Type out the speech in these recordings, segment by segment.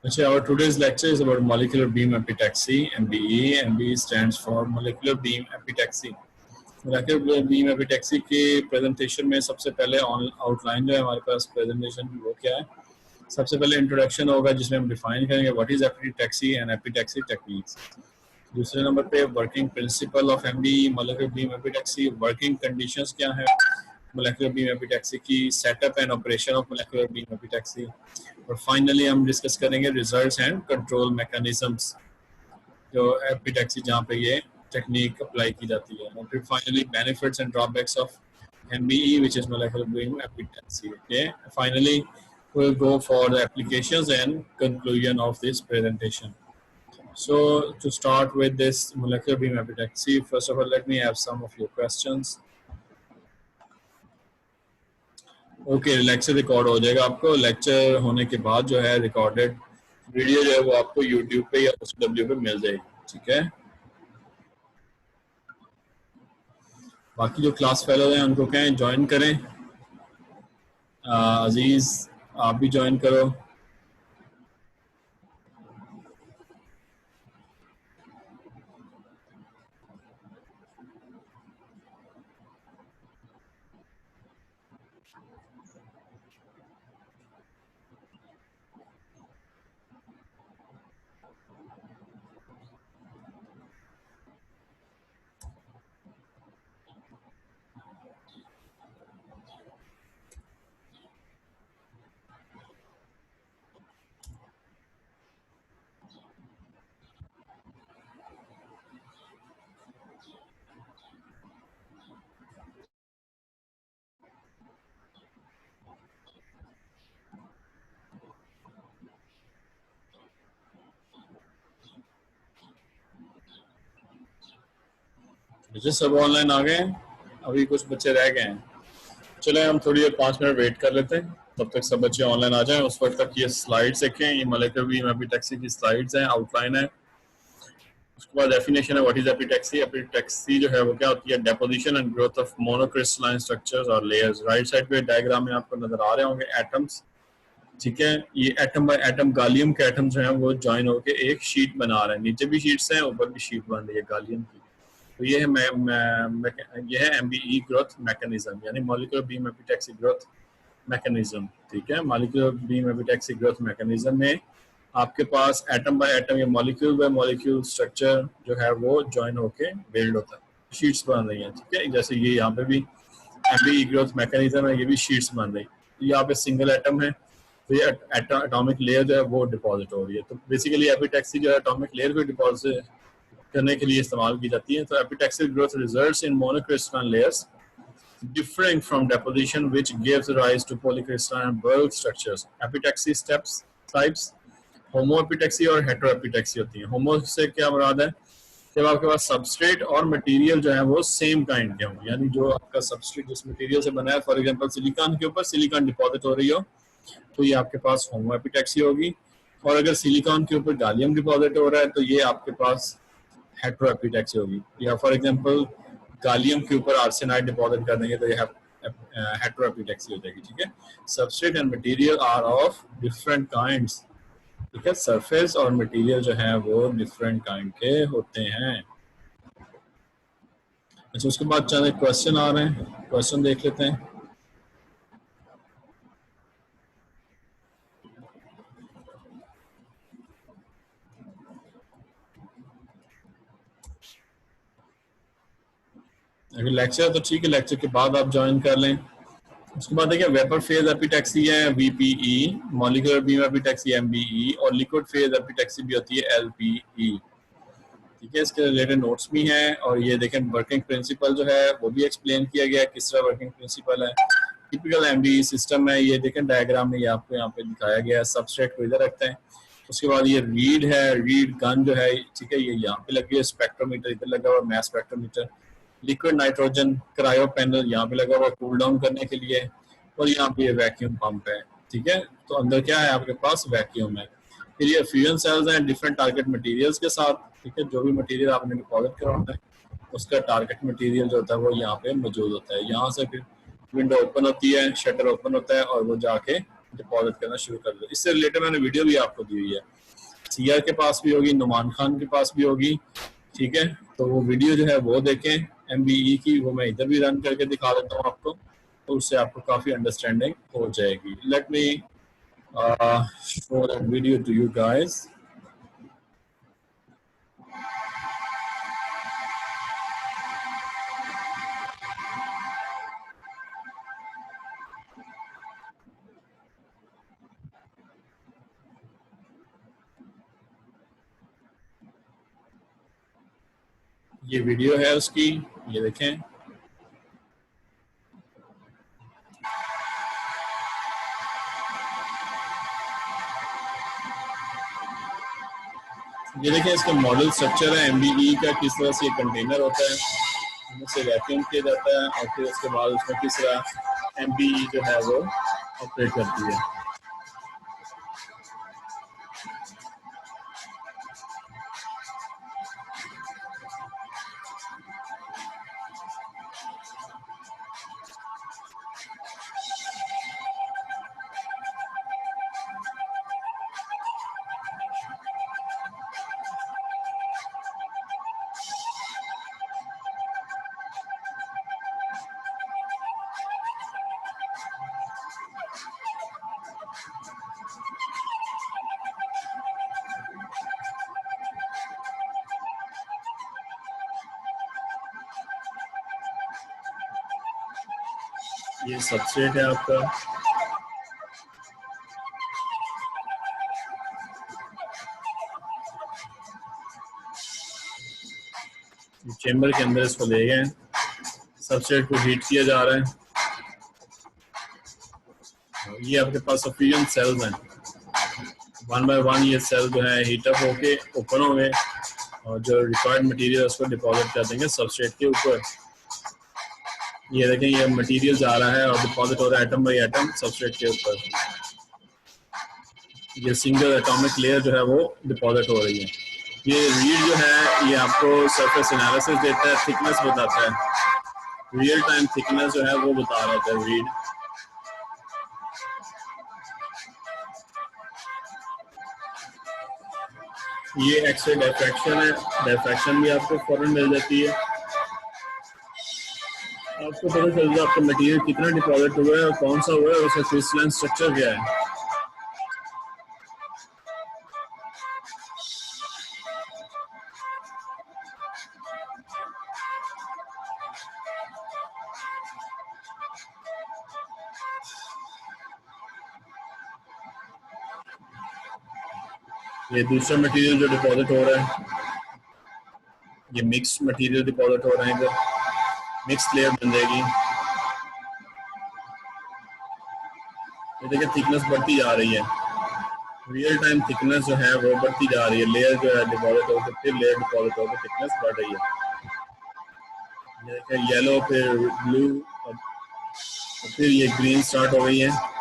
Actually, our today's lecture is about molecular beam epitaxy, MBE. MBE stands for molecular beam epitaxy. Molecular beam epitaxy के presentation में सबसे पहले outline जो है हमारे पास प्रेजेंटेशन की वो क्या है। सबसे पहले इंट्रोडक्शन होगा जिसमें हम डिफाइन करेंगे what is epitaxy and epitaxy techniques. दूसरे नंबर पे working principle of MBE molecular beam epitaxy, working conditions क्या है मोलेकुलर बीम एपिटैक्सी की, setup and operation of molecular beam epitaxy, और फाइनली हम डिस्कस करेंगे रिजल्ट्स एंड कंट्रोल मैकेनिज्म्स जो epitaxy जहाँ पे ये टेक्निक अप्लाई की जाती है, और फिर finally benefits and drawbacks of MBE which is molecular beam epitaxy. Okay, finally we'll go for the applications and conclusion of this presentation. So to start with this molecular beam epitaxy, first of all let me have some of your questions. Okay, lecture record हो जाएगा, आपको lecture होने के बाद जो है recorded video जो है वो आपको यूट्यूब पे या OCW पे मिल जाएगी, ठीक है। बाकी जो क्लास फेलो हैं उनको कहें ज्वाइन करें। अजीज आप भी ज्वाइन करो। मुझे सब ऑनलाइन आ गए हैं, अभी कुछ बच्चे रह गए हैं। चले हम थोड़ी देर 5 मिनट वेट कर लेते हैं, तब तक सब बच्चे ऑनलाइन आ जाएं। उस वक्त तक ये स्लाइड्स देखें, ये मोलेकुलर बीम एपिटैक्सी की स्लाइड्स हैं, आउटलाइन है। उसके बाद डेफिनेशन है व्हाट इज एपिटैक्सी। एपिटैक्सी जो है वो क्या होती है, deposition and growth of monocrystalline structures और लेयर्स। राइट साइड पे डायग्राम में आपको नजर आ रहे होंगे एटम्स, ठीक है। ये एटम बाय एटम गालियम के एटम्स जो हैं वो ज्वाइन होकर एक शीट बना रहे हैं, नीचे भी शीट्स हैं ऊपर भी शीट बन रही है गालियम की। तो ये है ये है MBE ग्रोथ मैकेनिज्म, यानी molecular beam epitaxy growth mechanism, ठीक है। Molecular beam epitaxy growth mechanism में आपके पास एटम बाय एटम या मॉलिक्यूल बाय मॉलिक्यूल स्ट्रक्चर जो है वो ज्वाइन होके बिल्ड होता है, शीट्स बन रही हैं, ठीक है। जैसे ये यहाँ पे भी MBE ग्रोथ मैकेनिज्म है, ये भी शीट्स बन रही है। यहाँ पे सिंगल एटम है तो ये एटॉमिक लेयर जो है वो डिपॉजिट हो रही है। तो बेसिकली एपिटैक्सी जो है एटॉमिक लेयर को डिपॉजिट करने के लिए इस्तेमाल की जाती है। तो epitaxy growth results in monocrystalline layers differing from deposition which gives rise to polycrystalline bulk structures. Epitaxy steps types होमोएपिटैक्सी और हेटेरोएपिटैक्सी होती है। होमो से क्या मुराद है, जब आपके पास सबस्ट्रेट और मटेरियल जो है वो सेम काइंड के हों, यानी जो आपका सबस्ट्रेट जिस मटेरियल से बना है, फॉर एग्जांपल सिलिकॉन के ऊपर सिलिकॉन डिपॉजिट हो रही हो तो ये आपके पास होमोएपिटैक्सी होगी, और अगर सिलिकॉन के ऊपर गालियम डिपॉजिट हो रहा है तो ये आपके पास हेटेरोएपिटैक्सी होगी। या फॉर एग्जांपल गालियम के ऊपर आर्सेनाइड डिपॉजिट कर देंगे तो ये हेटेरोएपिटैक्सी हो जाएगी, ठीक है। Substrate and material are of different kinds, ठीक है। सरफेस और मटेरियल जो है वो डिफरेंट काइंड के होते हैं। अच्छा, उसके बाद चंद क्वेश्चन आ रहे हैं, क्वेश्चन देख लेते हैं। अगर लेक्चर तो ठीक है, लेक्चर के बाद आप ज्वाइन कर लें। उसके बाद देखिए वेपर फेज एपिटैक्सी है VPE, molecular beam epitaxy MBE, और लिक्विड फेज एपिटैक्सी भी होती है LPE, ठीक है। इसके रिलेटेड नोट्स भी हैं, और ये देखें वर्किंग प्रिंसिपल जो है वो भी एक्सप्लेन किया गया है, किस तरह वर्किंग प्रिंसिपल है। टिपिकल MBE सिस्टम है, ये देखें डायग्राम में ये आपको यहाँ पे दिखाया गया है। सबस्ट्रेट को इधर रखते हैं, उसके बाद ये रीड है, रीड गन जो है, ठीक है, ये यहाँ पे लगी है। स्पेक्ट्रोमीटर इधर लगा हुआ, mass spectrometer. Liquid nitrogen cryo panel यहाँ पे लगा हुआ कूल डाउन करने के लिए, और यहाँ पे ये वैक्यूम पंप है, ठीक है। तो अंदर क्या है आपके पास, वैक्यूम है। फिर ये फ्यूजन सेल्स हैं डिफरेंट टारगेट मटेरियल्स के साथ, ठीक है। जो भी मटेरियल आपने डिपॉजिट करवाना है उसका टारगेट मटेरियल जो होता है वो यहाँ पे मौजूद होता है। यहाँ से फिर विंडो ओपन होती है, शटर ओपन होता है, और वो जाके डिपॉजिट करना शुरू कर दो। इससे रिलेटेड मैंने वीडियो भी आपको दी हुई है, सीआर के पास भी होगी, नुमान खान के पास भी होगी, ठीक है। तो वो वीडियो जो है वो देखें एमबीई की, वो मैं इधर भी रन करके दिखा देता हूँ आपको, तो उससे आपको काफ़ी अंडरस्टैंडिंग हो जाएगी। Let me show that video to you guys. ये वीडियो है उसकी, ये देखें। ये देखें इसका मॉडल स्ट्रक्चर है एमबीई का, किस तरह से ये कंटेनर होता है, उससे वैक्यूम किया जाता है और फिर उसके बाद उसमें किस तरह एमबीई जो है वो ऑपरेट करती है। ये सबस्ट्रेट है आपका, चेम्बर के अंदर इसको ले गए, सबस्ट्रेट को हीट किया जा रहा है। ये आपके पास सफिशिएंट सेल्स हैं, वन बाय वन ये सेल जो है हीटअप होके ओपन होंगे और जो रिक्वायर्ड मटेरियल उसको डिपॉजिट कर देंगे सबस्ट्रेट के ऊपर। ये देखें ये मटेरियल जा रहा है और डिपॉजिट हो रहा है एटम बाय एटम सबस्ट्रेट के ऊपर। ये सिंगल एटॉमिक लेयर जो है वो डिपॉजिट हो रही है। ये रीड जो है ये आपको सरफेस एनालिसिस देता है, थिकनेस बताता है, रियल टाइम थिकनेस जो है वो बता रहा था रीड। ये एक्सरे डिफ्रैक्शन है, डिफ्रैक्शन भी आपको फौरन मिल जाती है, आपको पता चल जाए आपका मटेरियल कितना डिपॉजिट हुआ है और कौन सा हुआ है, उसका क्रिस्टलाइन स्ट्रक्चर क्या है। ये दूसरा मटेरियल जो डिपॉजिट हो रहा है, ये मिक्स मटेरियल डिपॉजिट हो रहा है, इधर मिक्स लेयर बन जाएगी। ये देखिए थिकनेस बढ़ती जा रही है, रियल टाइम थिकनेस जो है वो बढ़ती जा रही है, लेयर जो है डिपॉजिट होकर फिर लेयर डिपॉजिट होकर थिकनेस बढ़ रही है। ये देखिए येलो फिर ब्लू और फिर ये ग्रीन स्टार्ट हो गई है।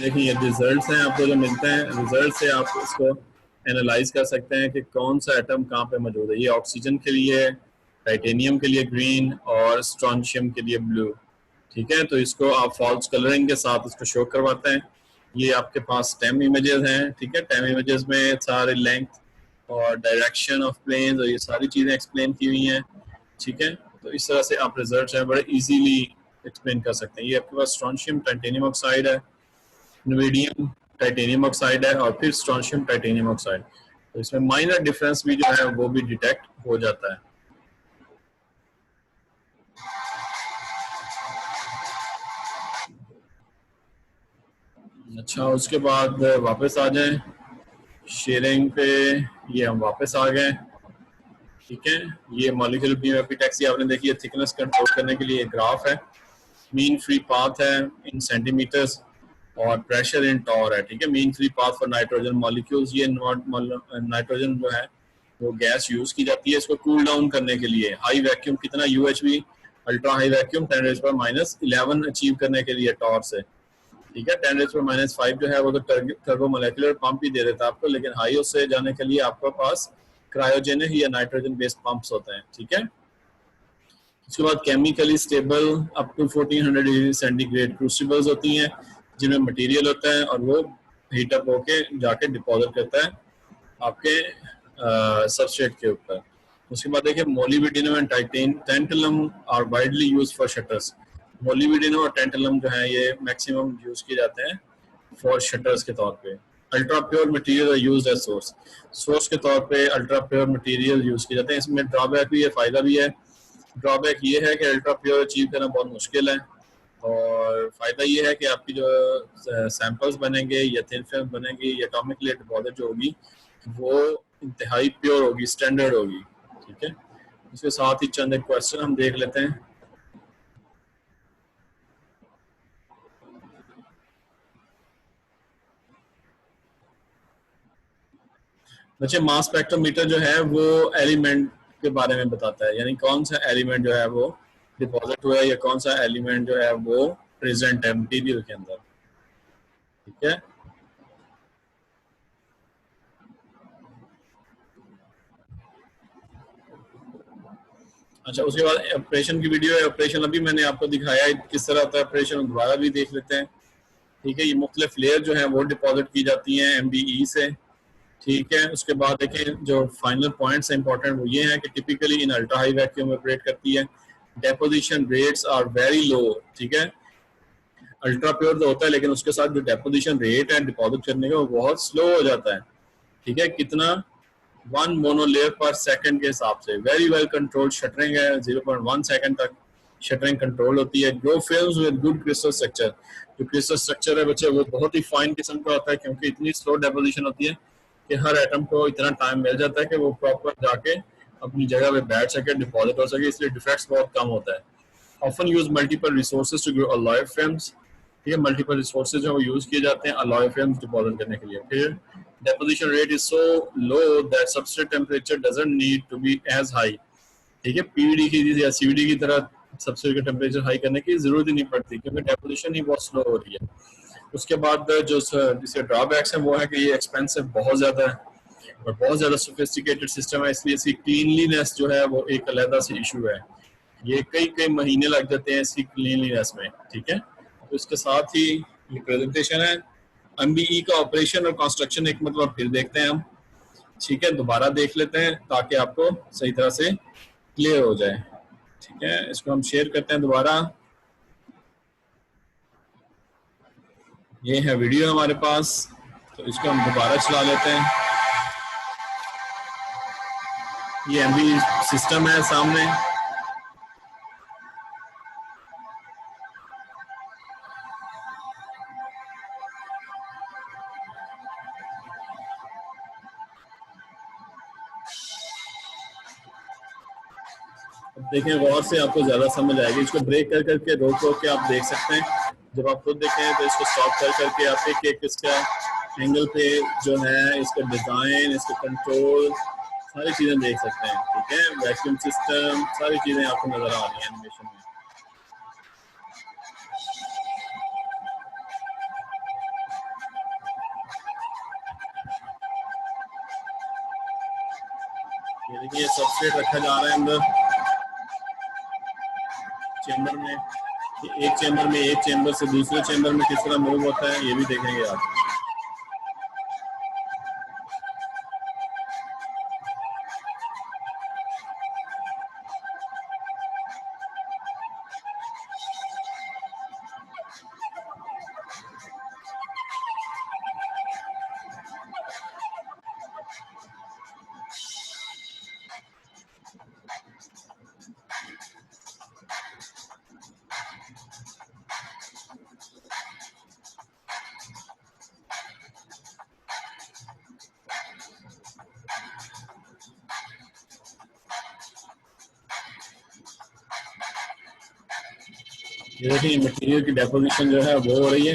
देखिए ये रिजल्ट्स हैं आपको जो मिलते हैं, रिजल्ट से आप इसको एनालाइज कर सकते हैं कि कौन सा एटम कहाँ पे मौजूद है। ये ऑक्सीजन के लिए, टाइटेनियम के लिए ग्रीन और स्ट्रॉन्शियम के लिए ब्लू, ठीक है। तो इसको आप फॉल्स कलरिंग के साथ इसको शो करवाते हैं। ये आपके पास टेम इमेजेस हैं, ठीक है। टेम इमेजेस में सारे लेंथ और डायरेक्शन ऑफ प्लेन्स और ये सारी चीज़ें एक्सप्लेन की हुई हैं, ठीक है। तो इस तरह से आप रिजल्ट है बड़े इजीली एक्सप्लेन कर सकते हैं। ये आपके पास स्ट्रॉन्शियम टाइटेनियम ऑक्साइड है, नवेडियम टाइटेनियम ऑक्साइड है और फिर स्ट्रॉन्शियम टाइटेनियम ऑक्साइड। तो इसमें माइनर डिफरेंस भी जो है वो भी डिटेक्ट हो जाता है। अच्छा, उसके बाद वापस आ जाएं शेयरिंग पे, ये हम वापस आ गए, ठीक है। ये मॉलिक्यूलर बीम एपिटैक्सी आपने देखी है, थिकनेस कंट्रोल करने के लिए ग्राफ है, मीन फ्री पाथ है इन सेंटीमीटर्स और प्रेशर इन टॉर है, ठीक है। Mean free path for nitrogen molecules, ये नाइट्रोजन जो है वो गैस यूज की जाती है इसको कूल डाउन करने के लिए। हाई वैक्यूम कितना UHV ultra high vacuum 10⁻⁻11 achieve करने के लिए टॉर से, ठीक है। 10⁻⁵ जो है वो तो टर्बो मोलेकुलर पंप ही दे देता है आपको, लेकिन हाई उससे जाने के लिए आपके पास क्रायोजेनिक या नाइट्रोजन बेस्ड पंप्स होते हैं, ठीक है। उसके बाद chemically stable up to 1400 degree centigrade crucibles होती हैं जिनमें मटेरियल होता है और वो हीट अप होके जाके डिपॉजिट करता है आपके सबस्ट्रेट के ऊपर। उसके बाद देखिए molybdenum and tantalum are widely used for shutters. Molybdenum और टैंटलम जो है ये मैक्सिमम यूज किए जाते हैं फॉर शटर्स के तौर पे। Ultra pure material used as source के तौर पे अल्ट्रा प्योर मटेरियल यूज किए जाते हैं। इसमें ड्रॉबैक भी है, फायदा भी है। ड्रॉबैक ये है कि अल्ट्रा प्योर अचीव करना बहुत मुश्किल है, और फायदा ये है कि आपकी जो सैंपल्स बनेंगे या थिन फिल्म बनेंगी या एटॉमिकली डिपॉजिट जो होगी वो इंतहाई प्योर होगी, स्टैंडर्ड होगी, ठीक है। उसके साथ ही चंद एक क्वेश्चन हम देख लेते हैं। बच्चे मास स्पेक्ट्रोमीटर जो है वो एलिमेंट के बारे में बताता है, यानी कौन सा एलिमेंट जो है वो डिपॉजिट हुआ है या कौन सा एलिमेंट जो है वो प्रेजेंट है मटेरियल के अंदर, ठीक है। अच्छा, उसके बाद ऑपरेशन की वीडियो है। ऑपरेशन अभी मैंने आपको दिखाया है किस तरह होता है ऑपरेशन, दोबारा भी देख लेते हैं, ठीक है। ये मुख्तलिफ लेयर जो है वो डिपॉजिट की जाती हैं MBE से, ठीक है। उसके बाद देखें जो फाइनल पॉइंट्स इंपॉर्टेंट वो ये हैं कि typically in ultra high vacuum operate करती है, deposition rates are very low, ठीक है। अल्ट्रा प्योर तो होता है लेकिन उसके साथ जो डेपोजिशन रेट है डिपॉजिट करने का वो बहुत स्लो हो जाता है, ठीक है। कितना 1 मोनोलेयर पर सेकंड के हिसाब से। वेरी वेल कंट्रोल्ड शटरिंग है, 0.1 सेकंड तक शटरिंग कंट्रोल होती है। Grow films with good crystal structure. जो क्रिस्टल स्ट्रक्चर है बच्चे वो बहुत ही फाइन किस्म का होता है, क्योंकि इतनी स्लो डेपोजिशन होती है कि हर एटम को इतना टाइम मिल जाता है कि वो प्रॉपर जाके अपनी जगह पे बैठ सके, डिपॉजिट हो सके, इसलिए डिफेक्ट्स बहुत कम होता है। Often use multiple resources to grow alloy films, ठीक है। मल्टीपल रिसोर्सेज जो यूज किए जाते हैं अलॉय फिल्म्स डिपॉजिट करने के लिए। फिर deposition rate is so low that substrate temperature doesn't need to be as high, ठीक है। PVD की या CVD की तरह सबस्ट्रेट का टेम्परेचर हाई करने की जरूरत ही नहीं पड़ती, क्योंकि डेपोजिशन ही बहुत स्लो हो रही है। उसके बाद जो जिसके ड्रॉबैक्स हैं वो है कि ये एक्सपेंसिव बहुत ज़्यादा है और बहुत ज़्यादा सोफिस्टिकेटेड सिस्टम है, इसलिए इसकी क्लीनलीनेस जो है वो एक अलग से इशू है। ये कई कई महीने लग जाते हैं इसकी क्लीनलीनेस में, ठीक है। तो इसके साथ ही ये प्रेजेंटेशन है। MBE का ऑपरेशन और कंस्ट्रक्शन एक मतलब फिर देखते हैं हम, ठीक है। दोबारा देख लेते हैं ताकि आपको सही तरह से क्लियर हो जाए, ठीक है। इसको हम शेयर करते हैं दोबारा। ये है वीडियो हमारे पास, तो इसको हम दोबारा चला लेते हैं। ये MBE सिस्टम है सामने, देखें गौर से, आपको ज्यादा समझ आएगी। इसको ब्रेक कर करके रोक रोक के आप देख सकते हैं। जब आप खुद देखें तो इसको स्टॉप कर करके आप एक एक इसका एंगल पे जो है इसका डिजाइन, इसका कंट्रोल, सारी चीजें देख सकते हैं, ठीक है। वैक्यूम सिस्टम, सारी चीजें आपको नजर आ रही हैं एनिमेशन में। ये देखिए सबस्ट्रेट रखा जा रहा है अंदर चेंबर में। एक चेंबर में एक चेंबर से दूसरे चेंबर में किस तरह मूव होता है ये भी देखेंगे आप। ये देखिए मटेरियल की डेपोजिशन जो है वो हो रही है।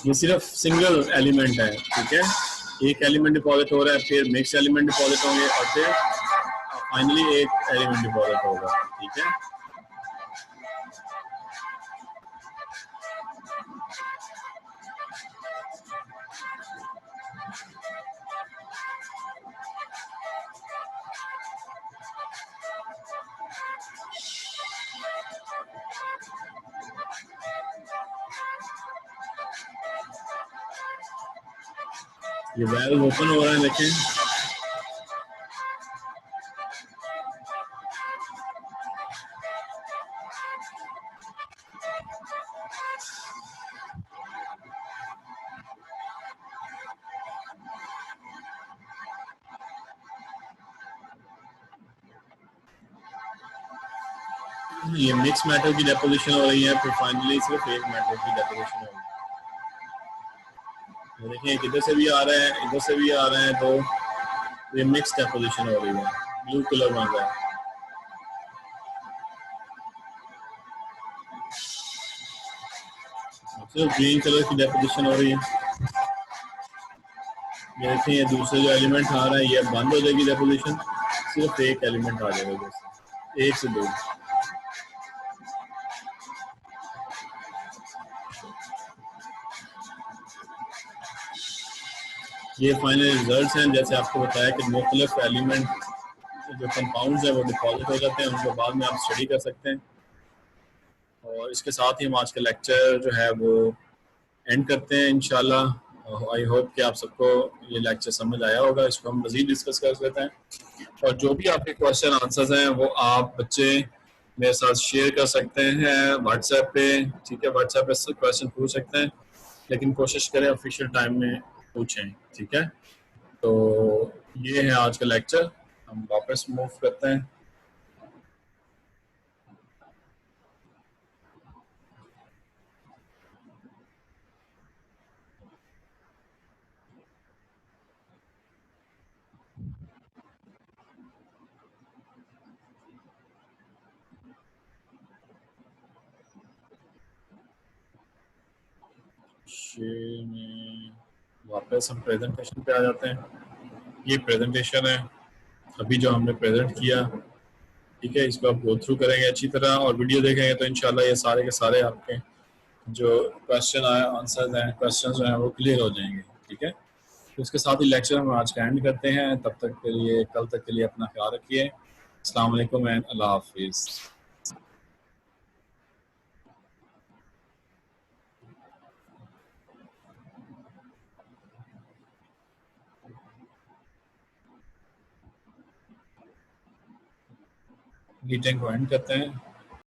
ये सिर्फ सिंगल एलिमेंट है, ठीक है। एक एलिमेंट डिपॉजिट हो रहा है, फिर मिक्स एलिमेंट डिपॉजिट होंगे और फिर फाइनली एक एलिमेंट डिपॉजिट होगा, ठीक है। ये वेल ओपन हो रहा है, देखें। ये मिक्स मेटल की डेपोजिशन हो रही है, फिर फाइनली सिर्फ एक मेटल की डेपोजिशन हो रही है। देखिए किधर से भी आ रहा है, इधर से भी आ रहा है, तो ये मिक्स डेपोजिशन हो रही है, ब्लू कलर बन रहा है। सिर्फ ग्रीन कलर की डेपोजिशन हो रही है। ये देखिए ये दूसरे जो एलिमेंट आ रहा है ये बंद हो जाएगी डेपोजिशन, सिर्फ एक एलिमेंट आ जाएगा, जैसे एक से दो। ये फाइनल रिजल्ट्स हैं, जैसे आपको बताया कि मुख्तलिफ एलिमेंट जो कंपाउंड्स हैं वो डिपॉजिट हो जाते हैं, उनको बाद में आप स्टडी कर सकते हैं। और इसके साथ ही हम आज का लेक्चर जो है वो एंड करते हैं इंशाल्लाह। आई होप कि आप सबको ये लेक्चर समझ आया होगा, इसको हम मज़ीद डिस्कस कर लेते हैं। और जो भी आपके क्वेश्चन आंसर्स हैं वो आप बच्चे मेरे साथ शेयर कर सकते हैं व्हाट्सएप पे, ठीक है। व्हाट्सएप पे क्वेश्चन पूछ सकते हैं, लेकिन कोशिश करें ऑफिशियल टाइम में पूछें, ठीक है। तो ये है आज का लेक्चर, हम वापस मूव करते हैं। शेयर में वापस हम प्रेजेंटेशन पे आ जाते हैं। ये प्रेजेंटेशन है अभी जो हमने प्रेजेंट किया, ठीक है। इसको आप गो थ्रू करेंगे अच्छी तरह और वीडियो देखेंगे तो इंशाल्लाह ये सारे के सारे आपके जो क्वेश्चन आए आंसर हैं, क्वेश्चन जो हैं वो क्लियर हो जाएंगे, ठीक है। तो इसके साथ ही लेक्चर हम आज का एंड करते हैं। तब तक के लिए, कल तक के लिए अपना ख्याल रखिए। अस्सलाम वालेकुम एंड अल्लाह हाफिज़। मीटिंग को एंड करते हैं।